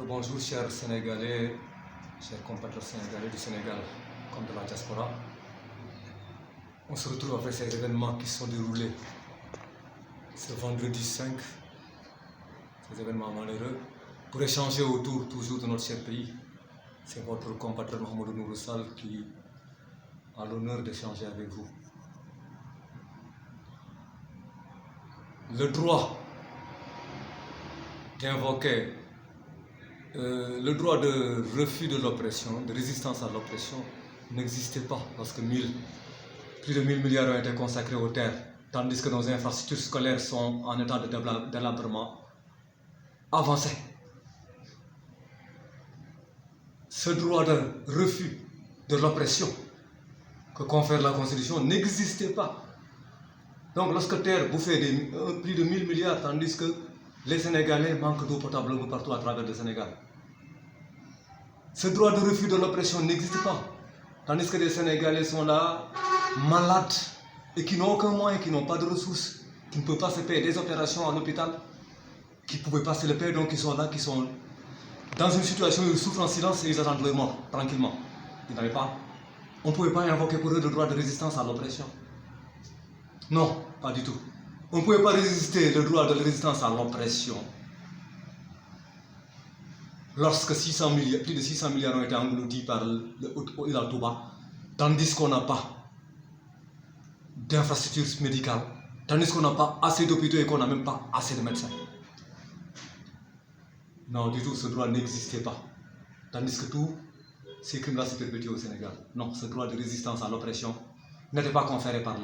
Bonjour chers Sénégalais, chers compatriotes sénégalais du Sénégal comme de la diaspora. On se retrouve après ces événements qui sont déroulés ce vendredi 5, ces événements malheureux, pour échanger autour toujours de notre cher pays. C'est votre compatriote Mohamedou Nourou Sall qui a l'honneur d'échanger avec vous. Le droit d'invoquer le droit de refus de l'oppression, de résistance à l'oppression, n'existait pas lorsque plus de 1000 milliards ont été consacrés aux terres, tandis que nos infrastructures scolaires sont en état de délabrement avancé. Ce droit de refus de l'oppression que confère la Constitution n'existait pas. Donc lorsque terre bouffait plus de 1000 milliards, tandis que les Sénégalais manquent d'eau potable partout à travers le Sénégal. Ce droit de refus de l'oppression n'existe pas. Tandis que les Sénégalais sont là, malades, et qui n'ont aucun moyen, qui n'ont pas de ressources, qui ne peuvent pas se payer des opérations à l'hôpital, qui ne pouvaient pas se le payer, donc ils sont là, qui sont dans une situation où ils souffrent en silence et ils attendent leur mort, tranquillement. Ils n'avaient pas. On ne pouvait pas invoquer pour eux le droit de résistance à l'oppression. Non, pas du tout. On ne pouvait pas résister le droit de résistance à l'oppression. Lorsque plus de 600 milliards ont été engloutis par l'Il Touba, tandis qu'on n'a pas d'infrastructures médicales, tandis qu'on n'a pas assez d'hôpitaux et qu'on n'a même pas assez de médecins. Non, du tout, ce droit n'existait pas. Tandis que tous ces crimes-là se perpétuent au Sénégal. Non, ce droit de résistance à l'oppression n'était pas conféré par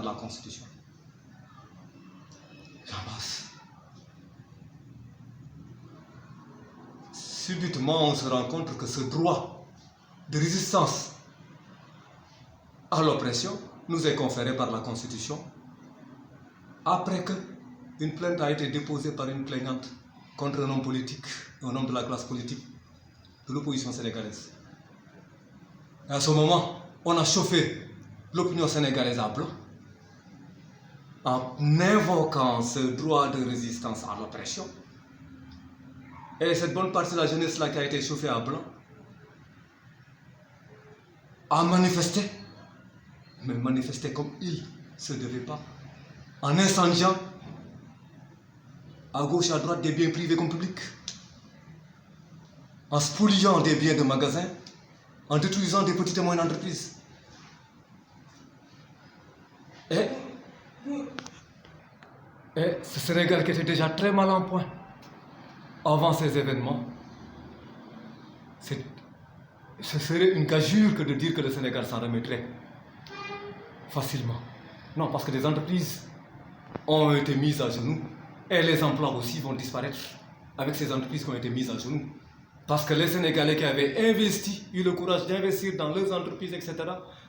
la Constitution. J'en passe. Subitement, on se rend compte que ce droit de résistance à l'oppression nous est conféré par la Constitution après qu'une plainte a été déposée par une plaignante contre un homme politique, un homme de la classe politique de l'opposition sénégalaise. Et à ce moment, on a chauffé l'opinion sénégalaise à blanc en invoquant ce droit de résistance à l'oppression. Et cette bonne partie de la jeunesse-là qui a été chauffée à blanc a manifesté, mais manifesté comme il ne se devait pas, en incendiant à gauche et à droite des biens privés comme publics, en spoliant des biens de magasins, en détruisant des petites et moyennes entreprises. Et ce Sénégal qui était déjà très mal en point avant ces événements, ce serait une gageure que de dire que le Sénégal s'en remettrait facilement. Non, parce que des entreprises ont été mises à genoux et les emplois aussi vont disparaître avec ces entreprises qui ont été mises à genoux. Parce que les Sénégalais qui avaient investi, eu le courage d'investir dans leurs entreprises, etc.,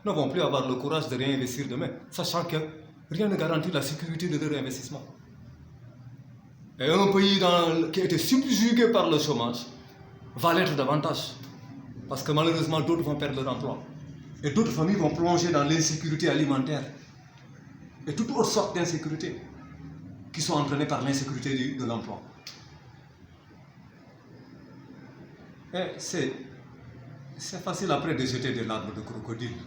ne vont plus avoir le courage de réinvestir demain, sachant que rien ne garantit la sécurité de leur investissement. Et un pays qui a été subjugué par le chômage va l'être davantage. Parce que malheureusement, d'autres vont perdre leur emploi. Et d'autres familles vont plonger dans l'insécurité alimentaire. Et toutes autres sortes d'insécurité qui sont entraînées par l'insécurité de l'emploi. Et c'est facile après de jeter des larmes de crocodile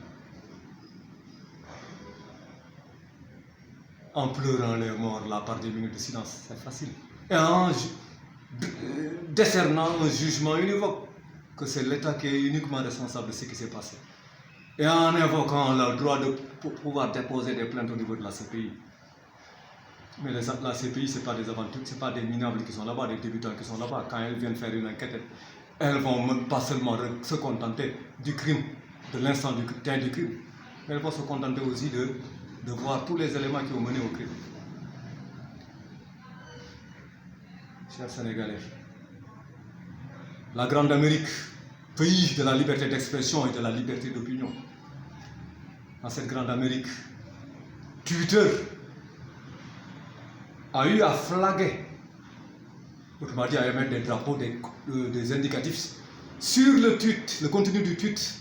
en pleurant les morts là par des minutes de silence, c'est facile. Et en décernant un jugement univoque que c'est l'État qui est uniquement responsable de ce qui s'est passé. Et en invoquant le droit de pouvoir déposer des plaintes au niveau de la CPI. Mais la CPI, ce n'est pas des aventures, ce n'est pas des minables qui sont là-bas, des débutants qui sont là-bas. Quand elles viennent faire une enquête, elles ne vont pas seulement se contenter du crime, de l'instant du crime, mais elles vont se contenter aussi de voir tous les éléments qui ont mené au crime. Chers Sénégalais, la Grande Amérique, pays de la liberté d'expression et de la liberté d'opinion, dans cette Grande Amérique, Twitter a eu à flaguer, autrement dit à émettre des drapeaux, des indicatifs sur le contenu du tweet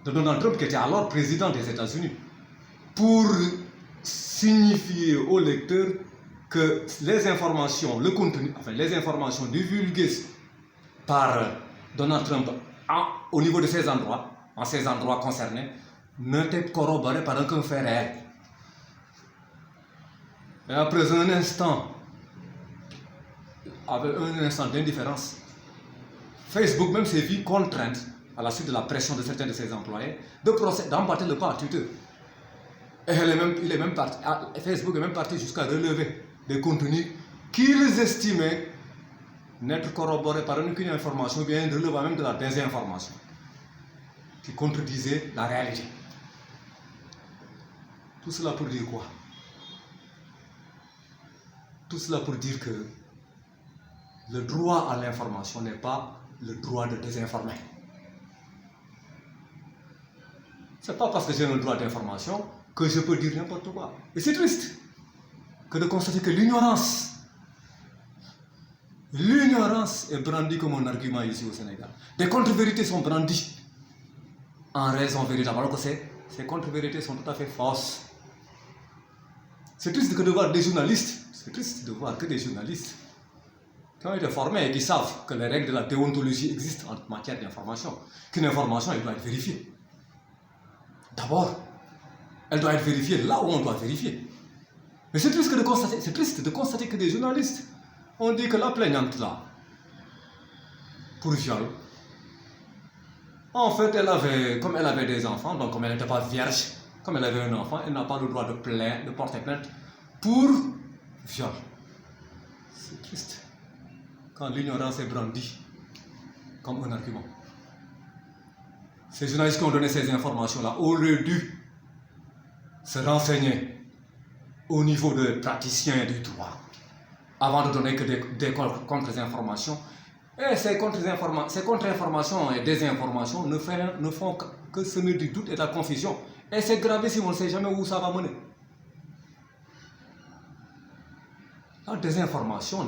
de Donald Trump, qui était alors président des États-Unis, pour signifier aux lecteurs que les informations, le contenu, enfin les informations divulguées par Donald Trump au niveau de ces endroits, en ces endroits concernés, n'était corroboré par aucun fait réel. Et après un instant, avec un instant d'indifférence, Facebook même s'est vu contrainte, à la suite de la pression de certains de ses employés, d'emboîter le pas à Twitter. Et Facebook est même parti jusqu'à relever des contenus qu'ils estimaient n'être corroborés par aucune information, ou bien relevant même de la désinformation, qui contredisait la réalité. Tout cela pour dire quoi? Tout cela pour dire que le droit à l'information n'est pas le droit de désinformer. C'est pas parce que j'ai un droit d'information que je peux dire n'importe quoi. Et c'est triste que de constater que l'ignorance est brandie comme un argument ici au Sénégal. Des contre-vérités sont brandies en raison véritable, alors que ces contre-vérités sont tout à fait fausses. C'est triste de voir des journalistes, qui ont été formés et qui savent que les règles de la déontologie existent en matière d'information, qu'une information, elle doit être vérifiée. D'abord, elle doit être vérifiée là où on doit vérifier. Mais c'est triste de constater que des journalistes ont dit que la plaignante là, pour viol, en fait, comme elle avait des enfants, donc comme elle n'était pas vierge, comme elle avait un enfant, elle n'a pas le droit de porter plainte pour viol. C'est triste quand l'ignorance est brandie comme un argument. Ces journalistes qui ont donné ces informations-là auraient dû se renseigner au niveau des praticiens du droit avant de donner que des contre-informations. Et ces contre-informations et désinformations ne font que semer du doute et de la confusion. Et c'est grave si on ne sait jamais où ça va mener. La désinformation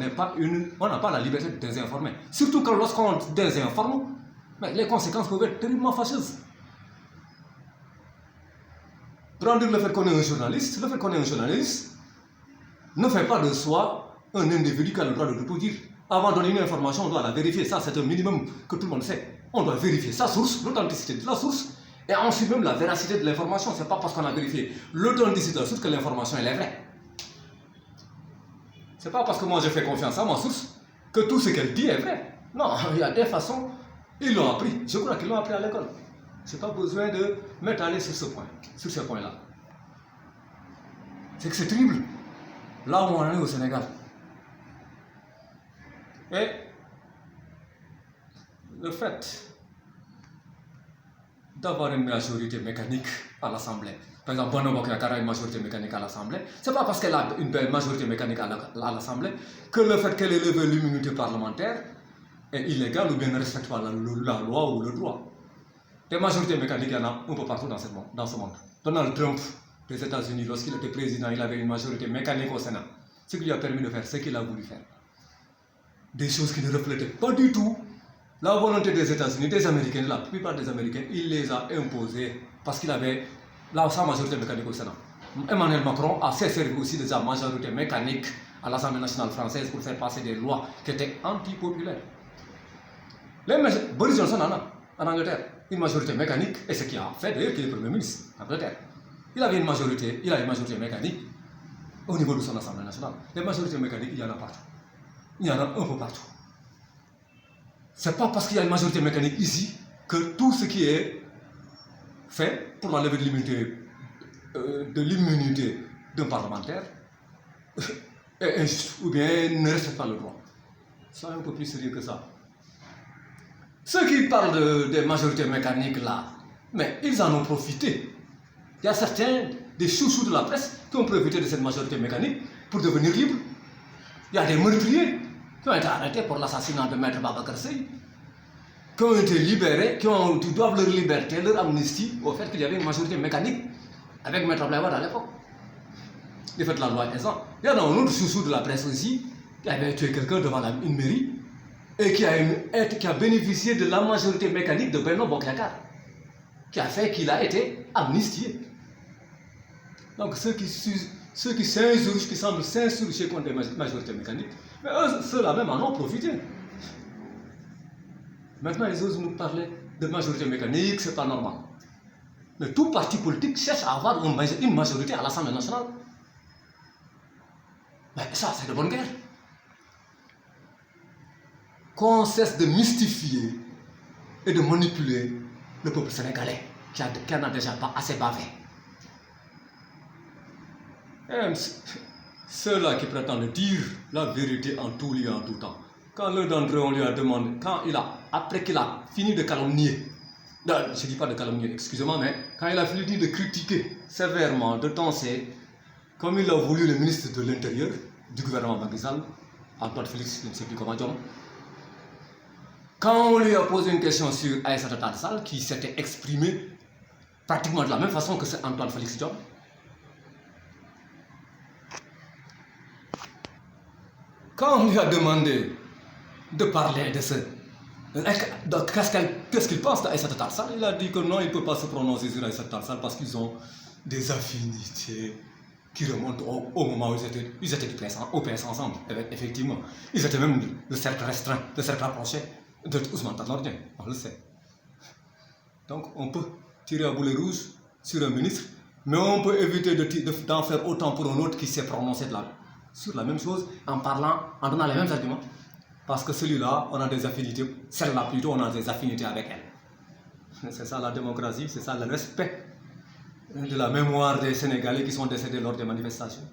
on n'a pas la liberté de désinformer. Surtout que lorsqu'on désinforme, mais les conséquences peuvent être terriblement fâcheuses. Brandir le fait qu'on est un journaliste, ne fait pas de soi un individu qui a le droit de tout dire. Avant de donner une information, on doit la vérifier. Ça, c'est un minimum que tout le monde sait. On doit vérifier sa source, l'authenticité de la source, et ensuite même la véracité de l'information. Ce n'est pas parce qu'on a vérifié l'authenticité de la source que l'information elle est vraie. Ce n'est pas parce que moi je fais confiance à ma source que tout ce qu'elle dit est vrai. Non, il y a des façons, ils l'ont appris. Je crois qu'ils l'ont appris à l'école. Je n'ai pas besoin de m'étaler sur ce point-là. C'est que c'est terrible, là où on en est au Sénégal. Et le fait d'avoir une majorité mécanique à l'Assemblée, par exemple, Benno Bokk Yakaar a une majorité mécanique à l'Assemblée, c'est pas parce qu'elle a une belle majorité mécanique à l'Assemblée que le fait qu'elle ait levé l'immunité parlementaire est illégal ou bien ne respecte pas la loi ou le droit. Des majorités mécaniques, il y en a un peu partout dans ce monde. Donald Trump des États-Unis, lorsqu'il était président, il avait une majorité mécanique au Sénat, ce qui lui a permis de faire ce qu'il a voulu faire. Des choses qui ne reflétaient pas du tout la volonté des États-Unis, des Américains, la plupart des Américains, il les a imposées parce qu'il avait sa majorité mécanique au Sénat. Emmanuel Macron a servi aussi de sa majorité mécanique à l'Assemblée nationale française pour faire passer des lois qui étaient antipopulaires. Boris Johnson en Angleterre, une majorité mécanique, et ce qui a fait d'ailleurs qu'il est Premier ministre en Angleterre. Il a une majorité mécanique au niveau de son Assemblée nationale. Les majorités mécaniques, il y en a partout. Il y en a un peu partout. C'est pas parce qu'il y a une majorité mécanique ici que tout ce qui est fait pour l'enlever de l'immunité d'un parlementaire est injuste ou bien ne respecte pas le droit. Ça est un peu plus sérieux que ça. Ceux qui parlent des majorités mécaniques là, mais ils en ont profité. Il y a certains des chouchous de la presse qui ont profité de cette majorité mécanique pour devenir libres. Il y a des meurtriers qui ont été arrêtés pour l'assassinat de Maître Babacar Seye, qui ont été libérés, qui doivent leur liberté, leur amnistie au fait qu'il y avait une majorité mécanique avec Maître Abdoulaye Wade à l'époque. Du fait de la loi Ezzan. Il y en a un autre chouchou de la presse aussi qui avait tué quelqu'un devant une mairie et qui a bénéficié de la majorité mécanique de Benno Bokk Yakaar, qui a fait qu'il a été amnistié. Donc ceux qui s'insurgent, qui semblent s'insurger contre les majorités mécaniques, mais ceux-là même en ont profité. Maintenant, ils osent nous parler de majorité mécanique, c'est pas normal. Mais tout parti politique cherche à avoir une majorité à l'Assemblée nationale. Mais ça, c'est de bonne guerre. Qu'on cesse de mystifier et de manipuler le peuple sénégalais qui en a déjà pas assez bavé. Ceux-là qui prétendent dire la vérité en tout lieu, en tout temps. Quand l'un d'entre eux, on lui a demandé, après qu'il a fini de calomnier, je ne dis pas de calomnier, excusez-moi, mais quand il a fini de critiquer sévèrement, de tenser, comme il a voulu le ministre de l'Intérieur du gouvernement Macky Sall, Antoine Félix, je ne sais plus comment dire, quand on lui a posé une question sur Aïssata Tall Sall, qui s'était exprimé pratiquement de la même façon que c'est Antoine Félix Diome, quand on lui a demandé de parler de ce... Qu'est-ce qu'il pense d'Aïssata Tall Sall, il a dit que non, il ne peut pas se prononcer sur Aïssata Tall Sall parce qu'ils ont des affinités qui remontent au moment où ils étaient au PS ensemble. Effectivement, ils étaient même le cercle restreint, le cercle rapproché de Ousmane Tanor Dieng, on le sait. Donc on peut tirer à boulet rouge sur un ministre, mais on peut éviter d'en faire autant pour un autre qui s'est prononcé sur la même chose en donnant les mêmes arguments. Parce que celui-là, on a des affinités, celle-là plutôt, on a des affinités avec elle. C'est ça la démocratie, c'est ça le respect de la mémoire des Sénégalais qui sont décédés lors des manifestations.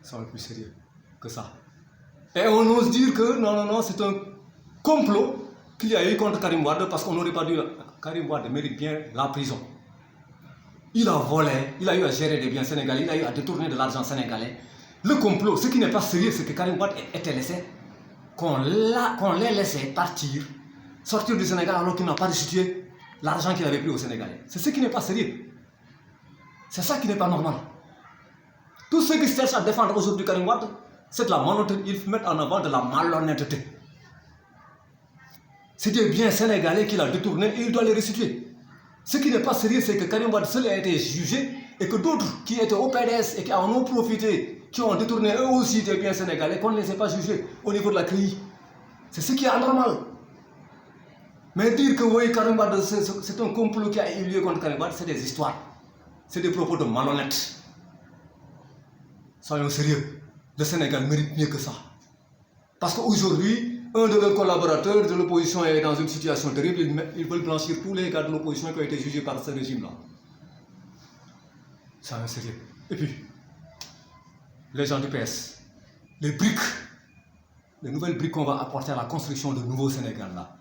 Ils sont plus sérieux que ça. Et on ose dire que non, c'est un complot qu'il y a eu contre Karim Wade parce qu'on n'aurait pas dû... Karim Wade mérite bien la prison. Il a volé, il a eu à gérer des biens sénégalais, il a eu à détourner de l'argent sénégalais. Le complot, ce qui n'est pas sérieux, c'est que Karim Wade était laissé, qu'on l'ait laissé partir, sortir du Sénégal alors qu'il n'a pas restitué l'argent qu'il avait pris au Sénégalais. C'est ce qui n'est pas sérieux. C'est ça qui n'est pas normal. Tous ceux qui cherchent à défendre aujourd'hui Karim Wade, c'est de la malhonnêteté, ils mettent en avant de la malhonnêteté. C'est des biens sénégalais qu'il a détournés et il doit les restituer. Ce qui n'est pas sérieux, c'est que Karim Wade seul a été jugé et que d'autres qui étaient au PDS et qui en ont profité, qui ont détourné eux aussi des biens sénégalais, qu'on ne les ait pas jugés au niveau de la CRI. C'est ce qui est anormal. Mais dire que oui, Karim Wade, c'est un complot qui a eu lieu contre Karim Wade, c'est des histoires. C'est des propos de malhonnêtes. Soyons sérieux. Le Sénégal mérite mieux que ça. Parce qu'aujourd'hui, un de leurs collaborateurs de l'opposition est dans une situation terrible. Ils veulent blanchir tous les gars de l'opposition qui ont été jugés par ce régime-là. Soyons sérieux. Et puis, les gens du PS, les briques, les nouvelles briques qu'on va apporter à la construction de nouveau Sénégal là,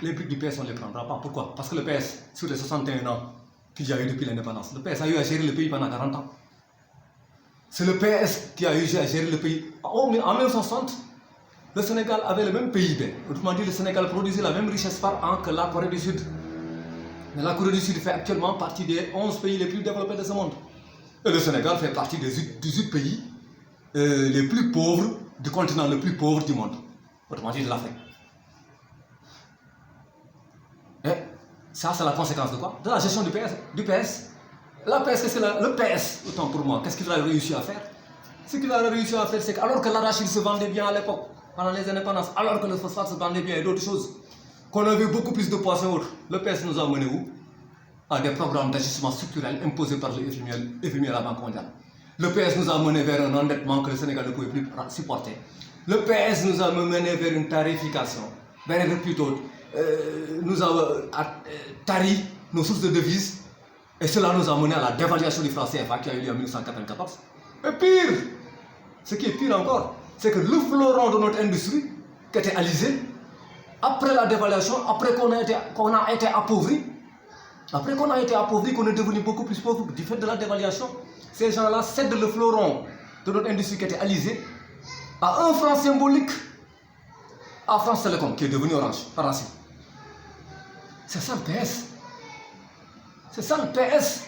les briques du PS on ne les prendra pas. Pourquoi? Parce que le PS, sur les 61 ans qu'il y a eu depuis l'indépendance, le PS a eu à gérer le pays pendant 40 ans. C'est le PS qui a eu à gérer le pays. En 1960, le Sénégal avait le même PIB. Autrement dit, le Sénégal produisait la même richesse par an que la Corée du Sud. Mais la Corée du Sud fait actuellement partie des 11 pays les plus développés de ce monde. Et le Sénégal fait partie des 18 pays les plus pauvres, du continent le plus pauvre du monde. Autrement dit, de l'Afrique. Et ça, c'est la conséquence de quoi? De la gestion du PS. La PS, qu'est-ce que le PS, autant pour moi, qu'est-ce qu'il a réussi à faire? Ce qu'il a réussi à faire, c'est qu'alors que l'arachide se vendait bien à l'époque, pendant les indépendances, alors que le phosphate se vendait bien et d'autres choses, qu'on avait beaucoup plus de poissons et autres, le PS nous a mené où? À des programmes d'ajustement structurel imposés par le FMI à la Banque mondiale. Le PS nous a mené vers un endettement que le Sénégal ne pouvait plus supporter. Le PS nous a mené vers une tarification, nous a tari nos sources de devises, et cela nous a mené à la dévaluation du franc CFA qui a eu lieu en 1994. Et pire, ce qui est pire encore, c'est que le fleuron de notre industrie, qui était Alizé, après la dévaluation, après qu'on a été appauvri, qu'on est devenu beaucoup plus pauvre du fait de la dévaluation, ces gens-là cèdent le fleuron de notre industrie qui était Alizé à un franc symbolique à France Télécom, qui est devenu Orange par la suite. C'est ça le PS. C'est ça le PS.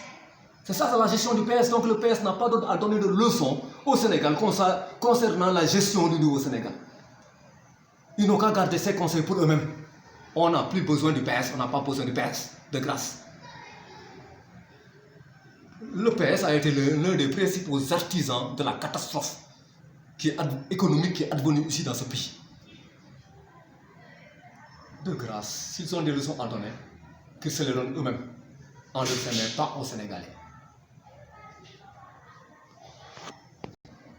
C'est ça la gestion du PS. Donc le PS n'a pas à donner de leçons au Sénégal concernant la gestion du nouveau Sénégal. Ils n'ont qu'à garder ces conseils pour eux-mêmes. On n'a plus besoin du PS, on n'a pas besoin du PS, de grâce. Le PS a été l'un des principaux artisans de la catastrophe économique qui est advenue ici dans ce pays. de grâce, s'ils ont des leçons à donner, qu'ils se les donnent eux-mêmes, en leur mais pas aux Sénégalais.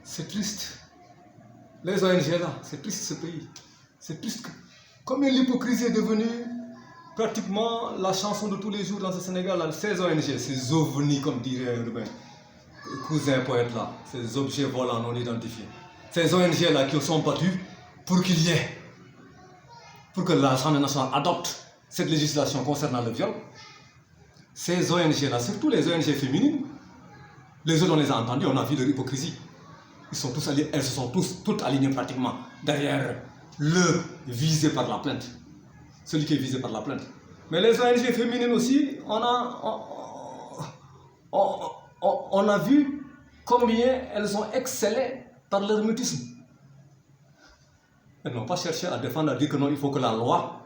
C'est triste. Les ONG là, c'est triste ce pays. C'est triste. Comme l'hypocrisie est devenue pratiquement la chanson de tous les jours dans ce Sénégal, là, ces ONG, ces ovnis, comme dirait Urbain, cousin poète là, ces objets volants non identifiés. Ces ONG là qui sont battus pour qu'il y ait, pour que l'Assemblée nationale adopte cette législation concernant le viol. Ces ONG là, surtout les ONG féminines, les autres on les a entendus, on a vu leur hypocrisie. Ils sont tous alliés, elles se sont toutes alignées pratiquement derrière le visé par la plainte. Celui qui est visé par la plainte. Mais les ONG féminines aussi, on a vu combien elles ont excellé par leur mutisme. Elles n'ont pas cherché à défendre, à dire que non, il faut que la loi,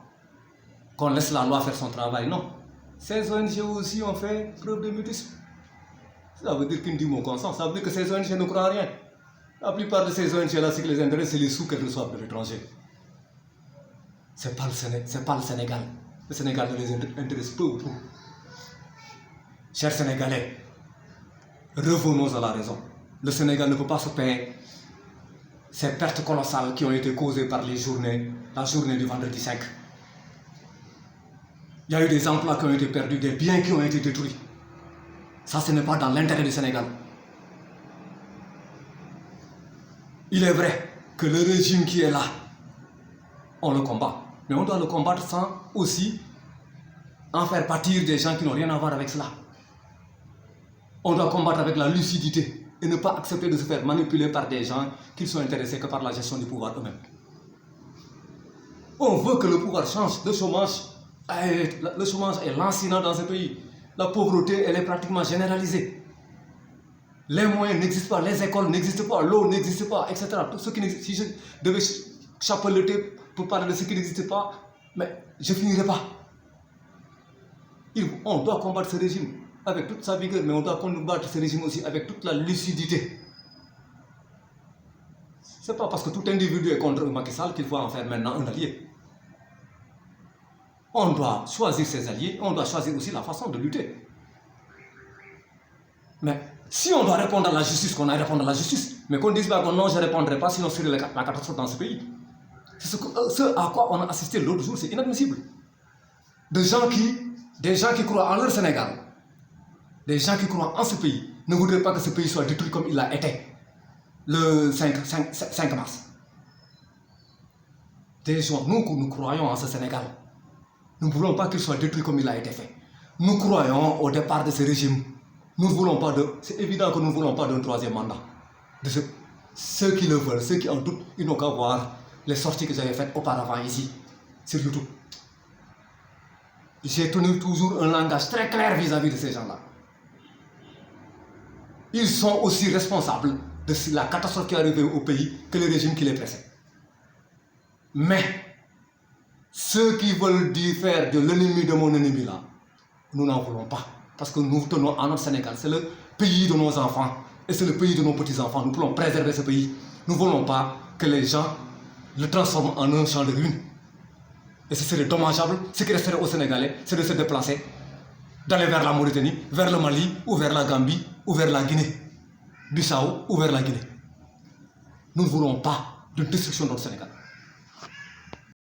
qu'on laisse la loi faire son travail. Non. Ces ONG aussi ont fait preuve de mutisme. Ça veut dire qu'ils ne disent mon consent. Ça veut dire que ces ONG ne croient à rien. La plupart de ces ONG-là, ce qui les intéresse, c'est les sous qu'elles reçoivent de l'étranger. Ce n'est pas le Sénégal. Le Sénégal ne les intéresse peu ou prou. Chers Sénégalais, revenons à la raison. Le Sénégal ne peut pas se payer ces pertes colossales qui ont été causées par la journée du vendredi 5. Il y a eu des emplois qui ont été perdus, des biens qui ont été détruits. Ça, ce n'est pas dans l'intérêt du Sénégal. Il est vrai que le régime qui est là, on le combat. Mais on doit le combattre sans aussi en faire pâtir des gens qui n'ont rien à voir avec cela. On doit combattre avec la lucidité et ne pas accepter de se faire manipuler par des gens qui ne sont intéressés que par la gestion du pouvoir eux-mêmes. On veut que le pouvoir change. Le chômage est lancinant dans ce pays. La pauvreté, elle est pratiquement généralisée. Les moyens n'existent pas, les écoles n'existent pas, l'eau n'existe pas, etc. Tout ce qui n'existe, si je devais chapeauter pour parler de ce qui n'existe pas, mais je ne finirai pas. On doit combattre ce régime avec toute sa vigueur, mais on doit combattre ce régime aussi avec toute la lucidité. Ce n'est pas parce que tout individu est contre Macky Sall qu'il faut en faire maintenant un allié. On doit choisir ses alliés, on doit choisir aussi la façon de lutter. Mais si on doit répondre à la justice, qu'on aille répondre à la justice, mais qu'on ne dise pas que non, je ne répondrai pas, sinon c'est la catastrophe dans ce pays. C'est ce à quoi on a assisté l'autre jour, c'est inadmissible. Des gens qui croient en leur Sénégal, des gens qui croient en ce pays, ne voudraient pas que ce pays soit détruit comme il l'a été le 5 mars. Des gens, nous croyons en ce Sénégal. Nous ne voulons pas qu'il soit détruit comme il a été fait. Nous croyons au départ de ce régime. Nous ne voulons pas c'est évident que nous ne voulons pas d'un troisième mandat. Ceux qui le veulent, ceux qui en doutent, ils n'ont qu'à voir les sorties que j'avais faites auparavant ici, sur YouTube. J'ai tenu toujours un langage très clair vis-à-vis de ces gens-là. Ils sont aussi responsables de la catastrophe qui est arrivée au pays que le régime qui les précède. Mais ceux qui veulent faire de l'ennemi de mon ennemi là, nous n'en voulons pas. Parce que nous tenons à notre Sénégal. C'est le pays de nos enfants et c'est le pays de nos petits-enfants. Nous voulons préserver ce pays. Nous ne voulons pas que les gens le transforment en un champ de ruines. Et ce serait dommageable. Ce qui resterait aux Sénégalais, c'est de se déplacer, d'aller vers la Mauritanie, vers le Mali, ou vers la Gambie, ou vers la Guinée. Bissau, ou vers la Guinée. Nous ne voulons pas de destruction de notre Sénégal.